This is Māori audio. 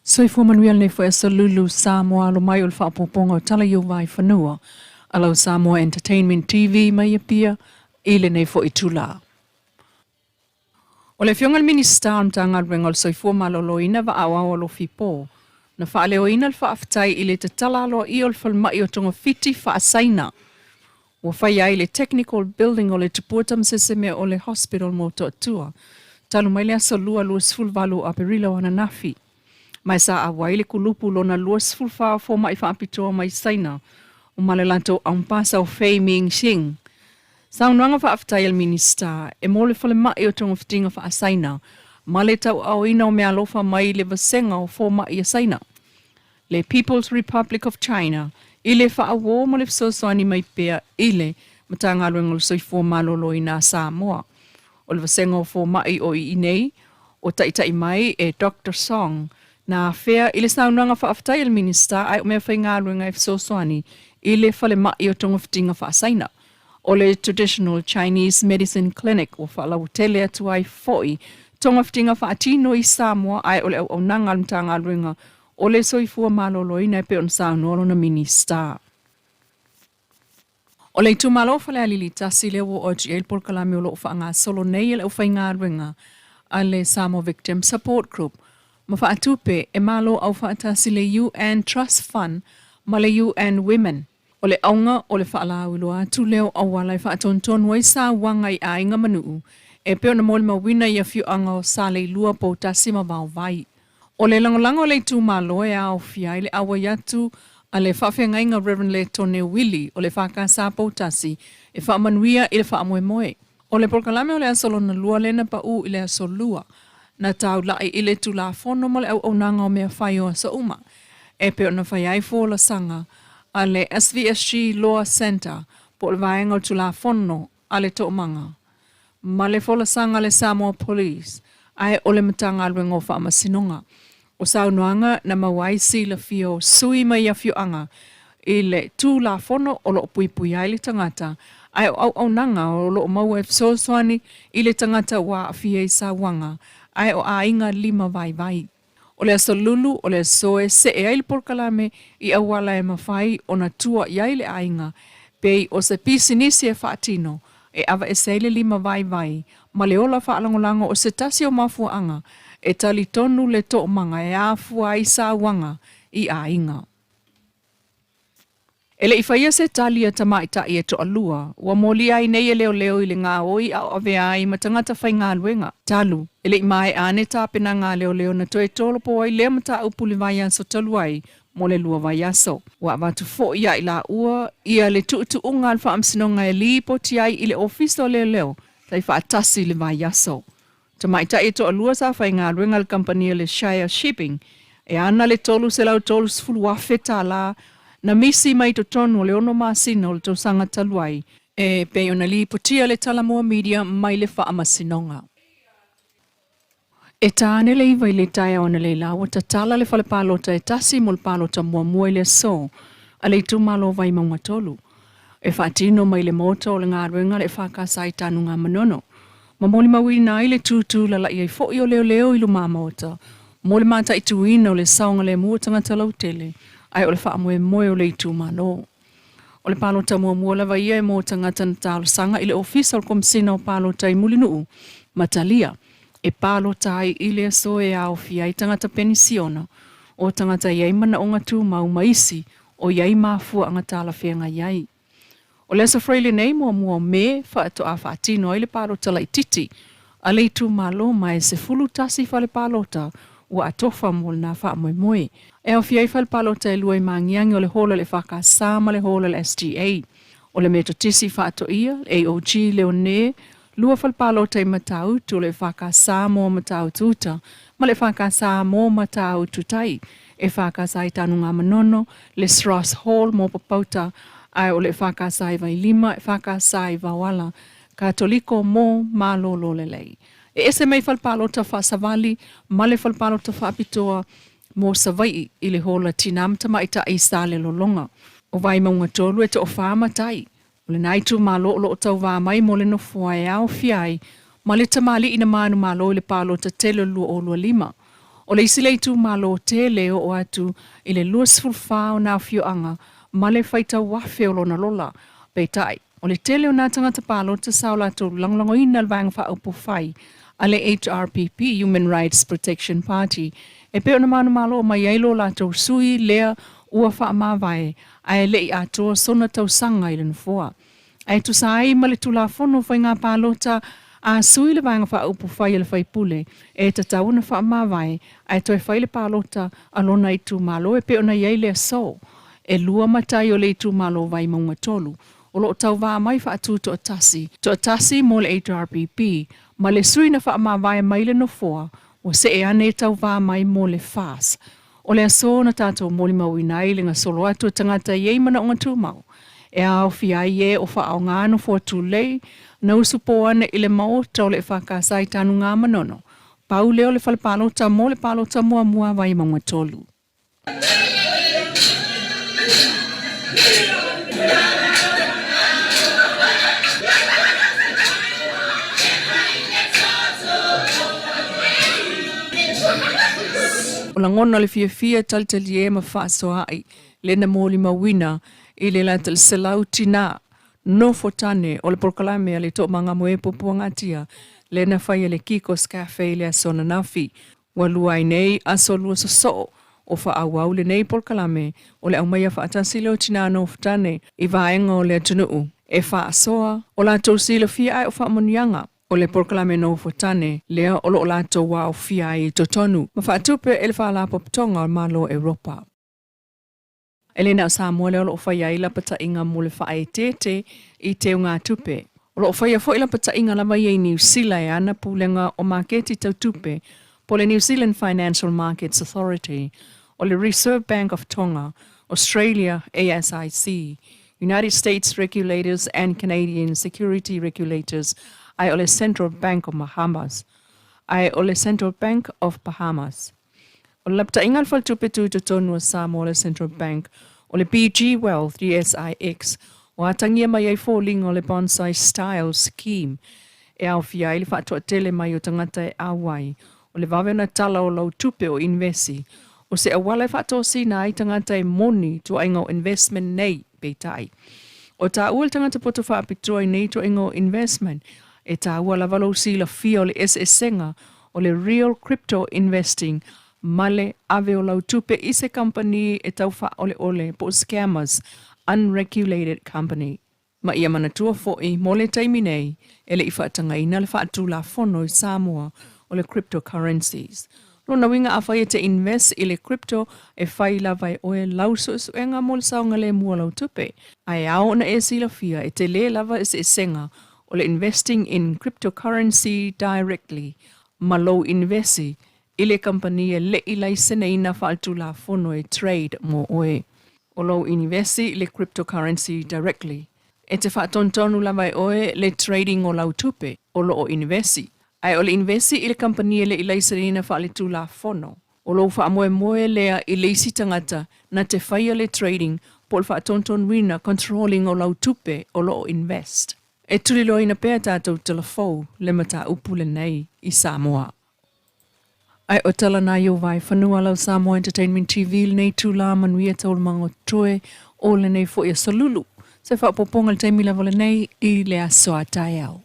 Soifua manuel nei fo esa TanieluSamoa lo mai o le whaapoponga o Tala Vaifanua. Alau Samoa Entertainment TV mai pia ile nei fo itula. O le fiongal minister am tanga renga o soifua maloloina va awa o lo fipo. Na whaaleoina le whaaftai ile te tala aloa i o le whalmai o tonga fiti whaasaina. Wa whai ai le technical building o le tupuatam seseme o le hospital mo to atua. Talu mai le asa lua sfulvalu a perila wana nafi. Mai sa awaile kulupu lona luas fulfa fo mai whaapitoa mai saina. O malelanto ampasa o Fei Ming Xing. Sa unanga whaaftai al minister, e mole fale mai o tonga fitinga wha asaina. Male tau au ina o mea lofa mai le vasenga o fo mai asaina. Le People's Republic of China, ile wha awo mo le fsosoani mai pea ile matanga luenga le soifo malolo ina Samoa. O le vasenga o fo mai o i nei, o taitai mai e Dr. Song, na fea ile saunanga whaaftai al minister ai o mea whainga luenga e fsosoani ile fale mai o tonga fitinga wha asaina. O le Traditional Chinese Medicine Clinic o whaalau tele atu ai foi, tonga fitinga whaatino i Samoa ai o le au nanga mtanga luenga o le soifua malolo ina e pe on saunolo na minister. O le tumalo fale alili tasi le wo o GL por kalame o lo whaanga solo nei le whainga luenga a le Samoa Victim Support Group. Ma whaatupe e malo au whaatasi le UN Trust Fund ma le UN Women. O le aunga o le whaalau iloa atu leo awala i whaatonton wai sa wangai a inga manuu e peo na mole mawina i a fiu anga o sa Leilua po tasi ma vau vai. O le langolango le tu malo e a o fia le awa yatu a le whawhenga inga Reverend le tone Willi o le whaka sa po tasi e whaamanuia i le whaamoe moe. O le porkalame o le asolo na lua lena pa u i le asolua na tau lai i le tu la fono mo le au nanga o mea whai o sa uma. E peo na whai ai fo la sanga a le SVSG Law Center po le vaenga o tu la fono a le to manga. Ma le fola sanga le Samoa Police ai o le matanga alwenga o whaamasinonga. O saunoanga na mawaisi la fio sui mai a fio anga i le tu la fono o lo pui pui ai le tangata ai au nanga o lo mau e fsoswani i le tangata wa a fia i sa wanga ai o a inga lima vai vai. O le asolulu o le soe se e aile porkalame i awala e mawhai o na tua i aile ainga pei o se pisinisi e whaatino e awa e seile lima vai vai ma le ola whaalangolango o se tasi o mafuanga e tali tonu le to manga e afua i sa wanga i ainga. Ele i whaia se talia tamaita i e to alua, ua moli ai nei e leo leo i le ngā oi a ove ai matangata whai ngā luenga. Talu, ele i mai ane tāpena ngā leo leo na toe tolo po ai lea mata upuli vai aso talu ai mo le lua vai aso. Ua watu fo ia i la ua, ia le tuutu unga alfa amsinonga e li poti ai i le ofiso leo leo, tai whaatasi le vai aso. Tamaita i to alua sa whai ngā luenga le kampania le Shire Shipping, e ana le tolu se lau tolu sfulu wafe Tala, na misi mai to tonu le ono masina o le tau sanga taluai, e pe ona li potia le Talamoa Media mai le wha amasinonga. E tāne le iwa i le taia ona le lawa ta tala le whale pālota e tasi mo le pālota mua mua i le so, a le tu malo vai maunga tolu. E whaatino mai le mota o le ngā ruenga le whakasai tānu ngā manono. Ma moli maui nā i le tūtū la lai ai fo i o leo leo i lu mamota, mo le mata i tuina o le saunga le muatanga talau tele, ai o le whaamoe moe o le itu malo. O le pālota mua mua lava ia e mo tangata na tālo sanga i le ofisa o komsina o pālota i mulinuu, Matalia, e pālota ai i le so e au fia i tangata penisiona, o tangata iai mana o ngatu mau maisi, o iai mafua anga tāla whenga iai. O le safraile nei mua mua me, whaato a whaatino i le pālota lai titi, a le itu malo mai se fulu tasi wha le pālota, ua atofa mo na wha moe moe. E o fiai whal palota e lua i mangiangi o le hola le whaka sama le hola le STA. O le meto tisi whaato ia, AOG leo ne, lua whal palota i matautu o le whaka sama o matautu uta, ma le whaka sama o matautu tai. E whaka sai tanu ngā manono, le Sross Hall mo papauta, ai o le whaka sai vai lima, e whaka sai vawala, katoliko mo malolo le lei. E ese mei whalpalota whaasawali, male whalpalota whaapitoa mo savai i le hola tinamta maita i sale lolonga. O vai maunga tolu e to o whaamatai. O le naitu malo o lo tau wā mai mo le no fuai au fiai, ma le tamali ina manu malo i le palota tele lua o lua lima. O O le isi leitu malo te leo o atu i le luas fulfao na fioanga ma le faita wafe o lona lola peitai. O le tele o nā tangata palo te sao lato langlango ina vang wha upo fai a le HRPP, Human Rights Protection Party. E peo na manu malo o mai ailo lato sui lea ua wha mawai a e lei atoa sona tau sanga i le nufua. Ai tu sai ma le tula fono fai ngā palota a sui le vanga wha upo whai le whai pule e ta tauna wha mawai ai toi whai le palota alona i tu malo e pe ona iei le so e lua matai o le tu malo vai maunga tolu o lo tau wā mai wha atu to atasi mo le HRPP ma le sui na wha mawai mai le no foa o se e ane tau wā mai mo le fas o le aso na tātou mo li mawinai le ngā solo atu tangata iei mana o ngā tūmau e au fia ie o wha au ngāno fo tu lei na usupo ane i le maota o le whakasai tanu ngā manono. Pau leo le whalepalota mo le palota mua mua vai maunga tolu. O la ngona le fia talitali e ma whaasoa ai le na mōli mawina i le latal selau tina no fotane o le porkalame le to manga moe popuangatia le na whai le Kiko's Cafe le asona nafi walua i nei aso lua so o wha awau le nei porkalame o le au maia whaatasi leo tina no fotane i vaenga o le atunuu e whaasoa o la tau sila fia ai o whaamonianga o le porkalame no fotane lea o lo la tau wa o fia ai totonu ma whaatupe e le whaalapo ptonga o malo Europa. Elena Samoa leo lo whaia i lapata inga mo le whae tete i te ngā tupe. O lo whaia fo i lapata inga lama i New Zealand ana pulenga o maketi tau tupe po le New Zealand Financial Markets Authority o le Reserve Bank of Tonga, Australia ASIC, United States regulators and Canadian security regulators ai o le Central Bank of Bahamas, ai o le Central Bank of Bahamas. O le lapta ingal fal tupe tu tonu Samoa le Central Bank o le BG Wealth DSIX o atangia mai ai falling o le bonsai style scheme e au fia ili whaatua tele mai o tangata e awai o le vavena tala o lau tupe o invesi o se awala e whaatua sina ai tangata e moni tu aingo investment nei peitai. O ta ua tangata poto whaapitua i nei tu aingo investment e ta ua la valo sila fia o le SSenga o le real crypto investing male ave o lau tupe i se company e tau wha ole po scammers, unregulated company. Ma ia manatua fo'i mo le taimi nei e le i whaatanga ina le whaatu la fono i Samoa o le cryptocurrencies. Lona winga a whai te invest i le crypto e whai la vai oe lau suenga mo le saunga le mua lau tupe. Ai au na e sila fia e te le lava e se senga o le investing in cryptocurrency directly ma low investi ile company le ilai sene ina faltu la fono e trade mo oe. O lo investi le cryptocurrency directly. E te whaatontonu la vai oe le trading o lau tupe o lo o investi. Ai o le investi ile company le ilai sene ina faltu la fono. O lo wha moe lea ile isi tangata na te whaia le trading po le whaatonton wina controlling o lau tupe o lo o invest. E tuli lo ina pēr tātou telefou le mata upule nei i Samoa. Ai o tala na yo Vaifanua lau Samoa Entertainment TV le nei tūla manuia tau le mango toe o le nei fo ia salulu. Se whaapoponga le taimi lava le nei i le asoa tai au.